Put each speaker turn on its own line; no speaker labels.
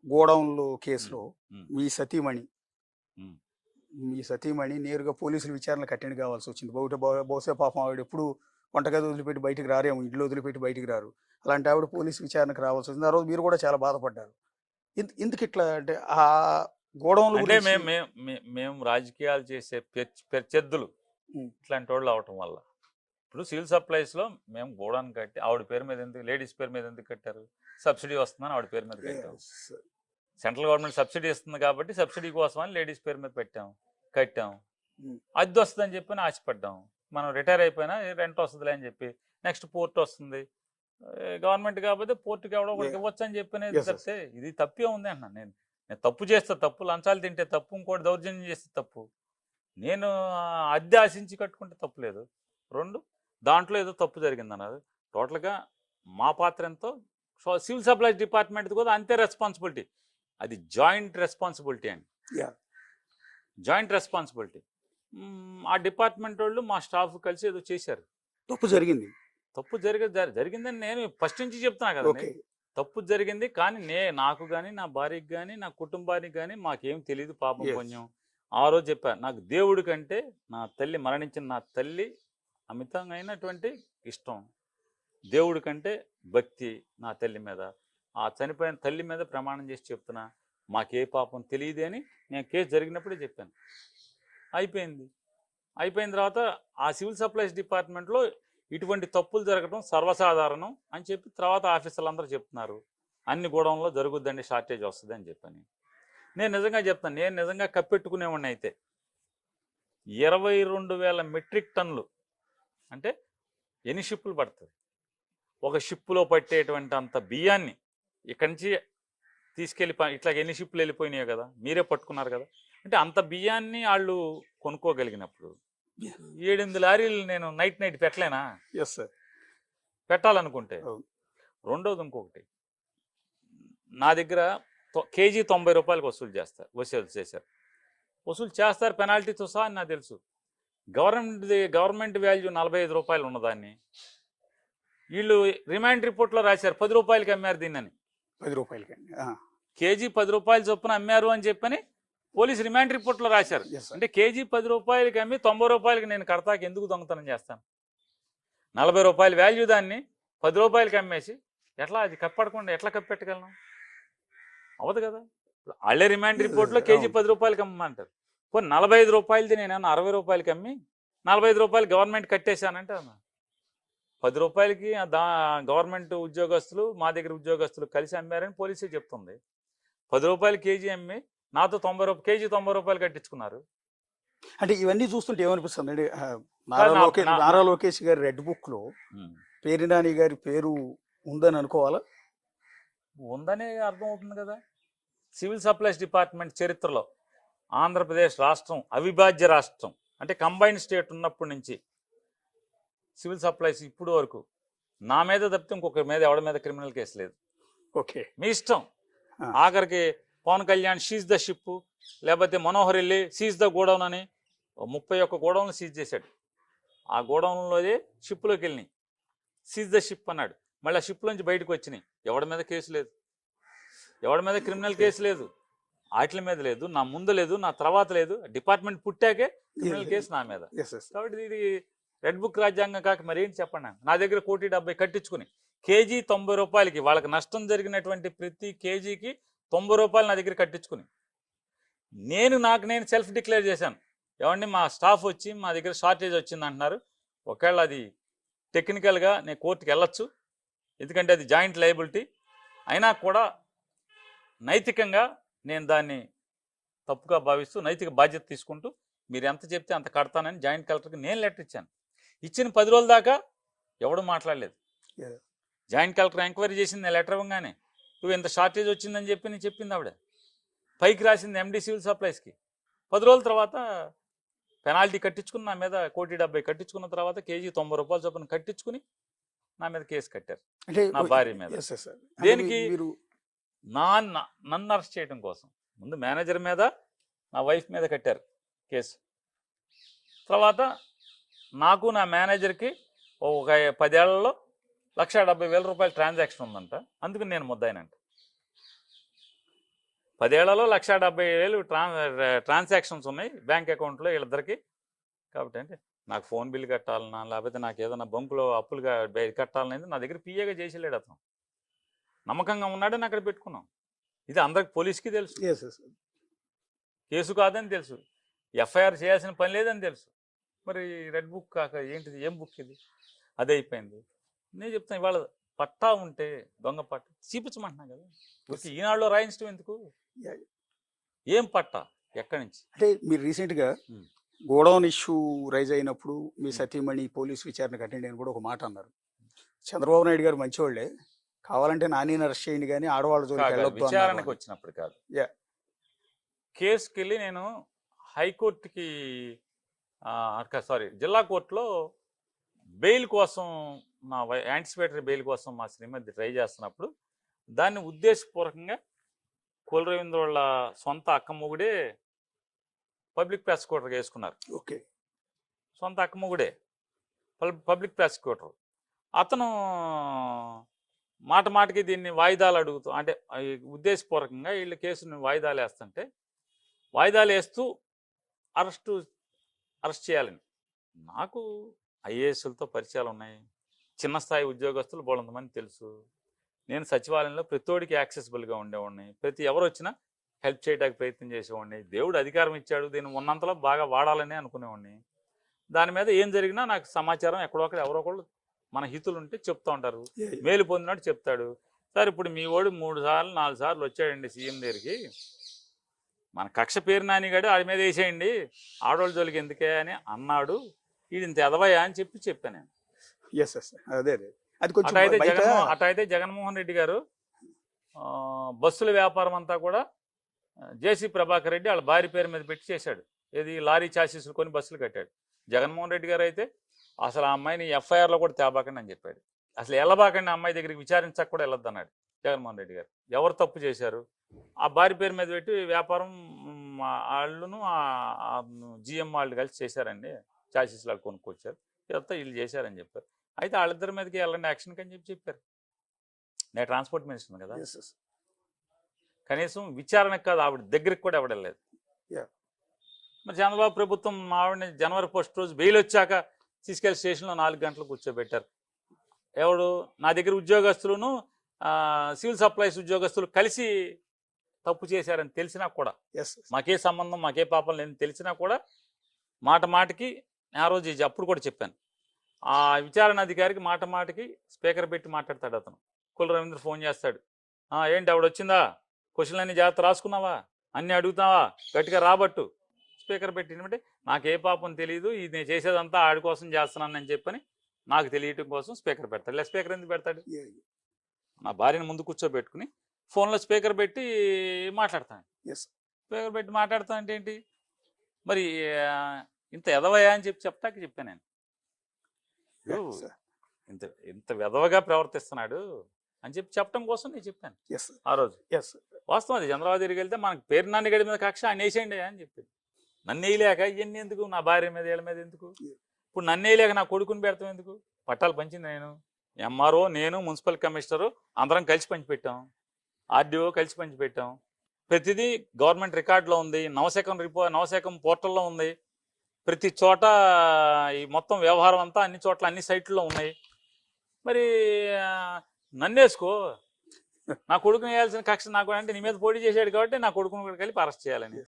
గోడౌన్లు
ఉమ్,
కేసులో
ఉమ్,
మీ సతీమణి
ఉమ్,
మీ సతీమణి నేరుగా పోలీసుల విచారణకు అటెండ్ కావాల్సి వచ్చింది. బహుశా పాపం ఆవిడ ఎప్పుడు వంటగది వదిలిపెట్టి బయటికి రారేమో, ఇల్లు వదిలిపెట్టి బయటికి రారు. అలాంటి ఆవిడ పోలీసు విచారణకు రావాల్సి వచ్చింది. ఆ రోజు మీరు కూడా చాలా బాధపడ్డారు. ఎందుకు ఇట్లా అంటే ఆ గోడౌన్ల
అంటే
గురించి.
మేము రాజకీయాలు చేసే ప్రత్యర్థులు
ఉమ్,
ఇట్లాంటి వాళ్ళు అవటం వల్ల ఇప్పుడు సివిల్ సప్లైస్లో మేము గోడౌన్ కట్టి ఆవిడ పేరు మీద ఎందుకు, లేడీస్ పేరు మీద ఎందుకు కట్టారు? సబ్సిడీ వస్తుందని ఆవిడ పేరు మీద కట్టాం.
yes,
సెంట్రల్ గవర్నమెంట్ సబ్సిడీ ఇస్తుంది కాబట్టి సబ్సిడీ కోసం అని లేడీస్ పేరు మీద కట్టాం.
ఉమ్,
అద్దె వస్తుందని చెప్పి ఆశపడ్డాం. మనం రిటైర్ అయిపోయినా రెంట్ వస్తుందిలే అని చెప్పి, నెక్స్ట్ పోర్ట్ వస్తుంది, గవర్నమెంట్ కాకపోతే పోర్టుకి ఎవడో ఒకటికి ఇవ్వచ్చు అని చెప్పినది
yes, yes.
తప్పితే ఇది తప్పే ఉంది అంటున్నా. నేను తప్పు చేస్తే తప్పు, లంచాలు తింటే తప్పు, ఇంకోటి దౌర్జన్యం చేస్తే తప్పు. నేను అద్దె ఆశించి కట్టుకుంటే తప్పు లేదు. రెండు, దాంట్లో ఏదో తప్పు జరిగింది అన్నారు. టోటల్గా మా పాత్ర ఎంతో సివిల్ సప్లైస్ డిపార్ట్మెంట్ కూడా అంతే రెస్పాన్సిబిలిటీ. అది జాయింట్ రెస్పాన్సిబిలిటీ అండి,
Yeah.
Joint responsibility. ఆ డిపార్ట్మెంట్ వాళ్ళు మా స్టాఫ్ కలిసి ఏదో చేశారు.
తప్పు జరిగింది.
తప్పు జరిగిందని నేను ఫస్ట్ నుంచి చెప్తున్నా కదండి.
ఓకే.
తప్పు జరిగింది, కానీ నాకు కానీ నా భార్యకి కానీ నా కుటుంబానికి కానీ మాకేం తెలియదు, పాపం
Yes.
కొంచెం. ఆ రోజు చెప్పాను, నాకు దేవుడి కంటే నా తల్లి, మరణించిన నా తల్లి అమితమైనటువంటి ఇష్టం. దేవుడి కంటే భక్తి నా తల్లి మీద. ఆ చనిపోయిన తల్లి మీద ప్రమాణం చేసి చెప్తున్నా, మాకే పాపం తెలియదు అని నేను కేసు జరిగినప్పుడే చెప్పాను. అయిపోయిన తర్వాత ఆ సివిల్ సప్లైస్ డిపార్ట్మెంట్లో ఇటువంటి తప్పులు జరగడం సర్వసాధారణం అని చెప్పి తర్వాత ఆఫీసర్లు అందరూ చెప్తున్నారు. అన్ని గోడౌన్లో జరుగుద్దండి, షార్టేజ్ వస్తుంది అని చెప్పని. నేను నిజంగా చెప్తాను, నేను నిజంగా కప్పెట్టుకునేవాడిని అయితే 22,000 మెట్రిక్ టన్నులు అంటే ఎన్ని షిప్పులు పడుతుంది? ఒక షిప్పులో పట్టేటువంటి అంత బియ్యాన్ని ఇక్కడి నుంచి తీసుకెళ్ళి ఇట్లా ఎన్ని షిప్పులు వెళ్ళిపోయినాయో కదా, మీరే పట్టుకున్నారు కదా. అంటే అంత బియ్యాన్ని వాళ్ళు కొనుక్కోగలిగినప్పుడు 7-8 లారీలు నేను నైట్ పెట్టలేనా?
Yes sir.
పెట్టాలనుకుంటే. రెండోది ఇంకొకటి, నా దగ్గర కేజీ 90 రూపాయలకు వసూలు చేశారు. వసూలు చేస్తారు పెనాల్టీతో సహా అని నాకు తెలుసు. గవర్నమెంట్ వాల్యూ 45 రూపాయలు ఉన్నదాన్ని వీళ్ళు రిమాండ్ రిపోర్ట్లో రాశారు 10 రూపాయలకి అమ్మారు దీన్నని.
10 రూపాయలకి
కేజీ 10 రూపాయల చొప్పున అమ్మారు అని చెప్పని పోలీసు రిమాండ్ రిపోర్ట్లో రాశారు. అంటే కేజీ 10 రూపాయలకి అమ్మి 90 రూపాయలకి నేను కడతాకి ఎందుకు దొంగతనం చేస్తాను? 40 రూపాయల వాల్యూ దాన్ని 10 రూపాయలకి అమ్మేసి ఎట్లా అది కప్పడకుండా ఎట్లా కప్పెట్టగలను? అవదు కదా. వాళ్ళే రిమాండ్ రిపోర్ట్లో కేజీ 10 రూపాయలకి అమ్మంటారు. పోనీ 45 రూపాయలది నేనేమన్నా 60 రూపాయలకి అమ్మి 45 రూపాయలు గవర్నమెంట్ కట్టేశానంటే 10 రూపాయలకి గవర్నమెంట్ ఉద్యోగస్తులు మా దగ్గర ఉద్యోగస్తులు కలిసి అమ్మారని పోలీసే చెప్తుంది. 10 రూపాయలు కేజీ అమ్మి నాతో కేజీ 90 రూపాయలు కట్టించుకున్నారు.
అంటే ఇవన్నీ చూస్తుంటే ఏమనిపిస్తుంది అంటే నారా లోకేష్ గారి రెడ్ బుక్ లో పేరినాని గారి పేరు ఉందని అనుకోవాలా?
ఉందనే అర్థం అవుతుంది కదా. సివిల్ సప్లైస్ డిపార్ట్మెంట్ చరిత్రలో ఆంధ్రప్రదేశ్ రాష్ట్రం అవిభాజ్య రాష్ట్రం అంటే కంబైన్డ్ స్టేట్ ఉన్నప్పటి నుంచి సివిల్ సప్లైస్ ఇప్పుడు వరకు నా మీద తప్పితే ఇంకొకరి మీద ఎవరి మీద క్రిమినల్ కేసు లేదు.
ఓకే,
మీ ఇష్టం. ఆఖరికి Pawan Kalyan seize the ship, లేకపోతే మనోహర్ వెళ్ళి సీజ్ ద గోడౌన్ అని 31 గోడౌన్లు సీజ్ చేశాడు. ఆ గోడౌన్లోదే షిప్లోకి వెళ్ళినాయి, సీజ్ ద షిప్ అన్నాడు. మళ్ళీ ఆ షిప్లోంచి బయటకు వచ్చినాయి. ఎవడి మీద కేసు లేదు, ఎవడి మీద క్రిమినల్ కేసు లేదు, వాటి మీద లేదు, నా ముందు లేదు, నా తర్వాత లేదు. డిపార్ట్మెంట్ పుట్టాకే క్రిమినల్ కేసు నా మీద. కాబట్టి ఇది రెడ్ బుక్ రాజ్యాంగం కాక మరేంటి చెప్పండి. నా దగ్గర 1,70,00,000 కట్టించుకుని కేజీ 90 రూపాయలకి వాళ్ళకి నష్టం జరిగినటువంటి ప్రతి కేజీకి 90 రూపాయలు నా దగ్గర కట్టించుకుని నేను సెల్ఫ్ డిక్లేర్ చేశాను. ఏమండి మా స్టాఫ్ వచ్చి మా దగ్గర షార్టేజ్ వచ్చింది అంటున్నారు, ఒకవేళ అది టెక్నికల్గా నేను కోర్టుకి వెళ్ళొచ్చు, ఎందుకంటే అది జాయింట్ లయబిలిటీ. అయినా కూడా నైతికంగా నేను దాన్ని తప్పుగా భావిస్తూ నైతిక బాధ్యత తీసుకుంటూ మీరు ఎంత చెప్తే అంత కడతానని జాయింట్ కలెక్టర్కి నేను లెటర్ ఇచ్చాను. ఇచ్చిన 10 రోజుల దాకా ఎవడు మాట్లాడలేదు. జాయింట్ కలెక్టర్ ఎంక్వైరీ చేసింది నేను లెటర్ ఇవ్వగానే, నువ్వు ఇంత షార్టేజ్ వచ్చిందని చెప్పి నేను చెప్పింది ఆవిడ. పైకి రాసింది ఎండి సివిల్ సప్లైస్కి. 10 రోజుల తర్వాత పెనాల్టీ కట్టించుకుని నా మీద 1,70,00,000 కట్టించుకున్న తర్వాత కేజీ 90 రూపాయల చొప్పున కట్టించుకుని నా మీద కేసు కట్టారు, నా భార్య మీద. దేనికి? నన్ను అరెస్ట్ చేయడం కోసం. ముందు మేనేజర్ మీద నా వైఫ్ మీద కట్టారు కేసు. తర్వాత నాకు నా మేనేజర్కి ఒక 10 ఏళ్లలో 1,70,000 రూపాయల ట్రాన్సాక్షన్ ఉందంట, అందుకని నేను ముద్దాయినంట. 10 ఏళ్లలో 1,70,000 ట్రాన్సాక్షన్స్ ఉన్నాయి బ్యాంక్ అకౌంట్లో వీళ్ళిద్దరికి. కాబట్టి అంటే నాకు ఫోన్ బిల్ కట్టాలన్నా లేకపోతే నాకు ఏదైనా బంకులో అప్పులుగా కట్టాలనేది నా దగ్గర పిఏగా చేసేలేడు అతను. నమ్మకంగా ఉన్నాడని అక్కడ పెట్టుకున్నాం. ఇది అందరికి పోలీస్కి తెలుసు,
Yes, yes.
కేసు కాదని తెలుసు, ఎఫ్ఐఆర్ చేయాల్సిన పని లేదని తెలుసు. మరి రెడ్ బుక్ కాక ఏంటిది, ఏం బుక్ ఇది? అదే అయిపోయింది. నేను చెప్తాను, ఇవాళ పట్టా ఉంటే దొంగ పట్టా చూపించమంటున్నా కదా. ఓకే, ఈనాడులో రాయించడం ఎందుకు?
Yeah.
ఏం పట్టా, ఎక్కడి నుంచి?
అంటే మీరు రీసెంట్గా
Hmm.
గోడౌన్ ఇష్యూ రైజ్ అయినప్పుడు మీ సతీమణి పోలీస్ విచారణకు అటెండ్ అని కూడా ఒక మాట అన్నారు. చంద్రబాబు నాయుడు గారు మంచివాళ్లే, కావాలంటే నానిని అరెస్ట్ చేయండి కానీ ఆడవాళ్ళ జోలికి వెళ్ళొద్దు
విచారణకు
అన్నారు.
వచ్చినప్పుడు కాదు,
Yeah.
కేసుకి వెళ్ళి నేను హైకోర్టుకి జిల్లా కోర్టులో బెయిల్ కోసం, నా యాంటిసిపేటరీ బెయిల్ కోసం మా శ్రీమతి ట్రై చేస్తున్నప్పుడు దాన్ని ఉద్దేశపూర్వకంగా కుల రవీంద్ర వాళ్ళ సొంత అక్కమ్మగుడే పబ్లిక్ ప్రాసిక్యూటర్గా వేసుకున్నారు.
ఓకే.
సొంత అక్కమ్మగుడే పబ్లిక్ ప్రాసిక్యూటర్. అతను మాట మాటకి దీన్ని వాయిదాలు అడుగుతూ, అంటే ఉద్దేశపూర్వకంగా వీళ్ళ కేసుని వాయిదాలు వేస్తుంటే, వాయిదాలు వేస్తూ అరెస్ట్ చేయాలని. నాకు ఐఏఎస్లతో పరిచయాలు ఉన్నాయి, చిన్న స్థాయి ఉద్యోగస్తులు బోలంతమంది తెలుసు. నేను సచివాలయంలో ప్రతోడికి యాక్సెసిబుల్గా ఉండేవాడిని, ప్రతి ఎవరు వచ్చినా హెల్ప్ చేయడానికి ప్రయత్నం చేసేవాడిని. దేవుడు అధికారం ఇచ్చాడు, దీన్ని ఉన్నంతలో బాగా వాడాలని అనుకునేవాడిని. దాని మీద ఏం జరిగినా నాకు సమాచారం ఎక్కడొక్కడ ఎవరో ఒకళ్ళు మన హితులు ఉంటే చెప్తూ ఉంటారు, మేలు పొందినట్టు చెప్తాడు. సార్ ఇప్పుడు మీ వాడు 3 సార్లు 4 సార్లు వచ్చాడండి సీఎం దగ్గరికి, మన కక్ష పేరు నానిగాడు ఆడి మీద వేసేయండి, ఆడవాళ్ళ జోలికి ఎందుకే అని అన్నాడు, ఇది ఇంత ఎదవయా అని చెప్పాను నేను.
ఎస్ ఎస్, అదే అదే, అది కొంచెం
అటైతే జగన్మోహన్ రెడ్డి గారు బస్సుల వ్యాపారం అంతా కూడా జేసీ ప్రభాకర్ రెడ్డి వాళ్ళ భార్య పేరు మీద పెట్టి చేశాడు. ఏది, లారీ చాసీసులు కొని బస్సులు కట్టాడు. జగన్మోహన్ రెడ్డి గారు అయితే అసలు ఆ అమ్మాయిని ఎఫ్ఐఆర్లో కూడా తేబాకండి అని చెప్పాడు. అసలు వెళ్ళబాకండి, అమ్మాయి దగ్గరికి విచారించక కూడా వెళ్ళొద్దు అన్నాడు జగన్మోహన్ రెడ్డి గారు. ఎవరు తప్పు చేశారు? ఆ భార్య పేరు మీద పెట్టి వ్యాపారం వాళ్ళను జిఎం వాళ్ళు కలిసి చేశారండి, చాసీస్ లాగా కొనుక్కొచ్చారు, ఇదంతా వీళ్ళు చేశారని చెప్పారు. అయితే వాళ్ళిద్దరి మీదకి వెళ్ళండి యాక్షన్కి అని చెప్పారు. నేను ట్రాన్స్పోర్ట్ మినిస్టర్ కదా, కనీసం విచారణకు కాదు ఆవిడ దగ్గరికి కూడా ఎవడలేదు. మరి చంద్రబాబు ప్రభుత్వం మా ఆవిడని జనవరి 1 రోజు బెయిల్ వచ్చాక తీసుకెళ్లి స్టేషన్లో 4 గంటలు కూర్చోబెట్టారు. ఎవడు, నా దగ్గర ఉద్యోగస్తులను సివిల్ సప్లైస్ ఉద్యోగస్తులు కలిసి తప్పు చేశారని తెలిసినా కూడా, మాకే సంబంధం మాకే పాపం లేని తెలిసినా కూడా మాట మాటకి ఆ రోజు అప్పుడు కూడా చెప్పాను, ఆ విచారణ అధికారికి మాట మాటకి స్పీకర్ పెట్టి మాట్లాడతాడు అతను. కుల రవీంద్ర ఫోన్ చేస్తాడు, ఏంటి ఆవిడ వచ్చిందా, క్వశ్చన్లు అన్ని జాగ్రత్త రాసుకున్నావా, అన్నీ అడుగుతావా, గట్టిగా రాబట్టు. స్పీకర్ పెట్టినట్టే నాకు ఏ పాపం తెలియదు, ఇది నేను చేసేదంతా ఆడి కోసం చేస్తున్నానని చెప్పని నాకు తెలియటం కోసం స్పీకర్ పెడతాడు. లేదా స్పీకర్ ఎందుకు పెడతాడు? నా భార్యను ముందు కూర్చోబెట్టుకుని ఫోన్లో స్పీకర్ పెట్టి మాట్లాడతాను. స్పీకర్ పెట్టి మాట్లాడతా అంటే ఏంటి మరి, ఇంత ఎదవయా అని చెప్తాక చెప్పాను నేను, ఇంత వెదవగా ప్రవర్తిస్తున్నాడు అని చెప్పడం కోసం నేను చెప్పాను ఆ రోజు. వాస్తవం అది. చంద్రబాబు దగ్గరికి వెళ్తే మనకు పేరు నాని గడి మీద కక్ష ఆయన వేసేయండి అని చెప్పి, నన్ను వేయలేక ఇవన్నీ ఎందుకు, నా భార్య మీద వీళ్ళ మీద ఎందుకు, ఇప్పుడు నన్ను వేయలేక నా కొడుకుని పెడతాం ఎందుకు? పట్టాలు పంచింది నేను, ఎంఆర్ఓ, నేను, మున్సిపల్ కమిషనరు అందరం కలిసి పంచిపెట్టాం, ఆర్డీఓ కలిసి పంచిపెట్టాం. ప్రతిదీ గవర్నమెంట్ రికార్డులో ఉంది, నవశకం పోర్టల్లో ఉంది, ప్రతి చోట ఈ మొత్తం వ్యవహారం అంతా అన్ని చోట్ల అన్ని సైట్లలో ఉన్నాయి. మరి నన్నేసుకో, నా కొడుకుని వేయాల్సిన కక్ష నాకు అంటే నీ మీద పోటీ చేశాడు కాబట్టి నా కొడుకుని కూడా కలిపి అరెస్ట్ చేయాలని.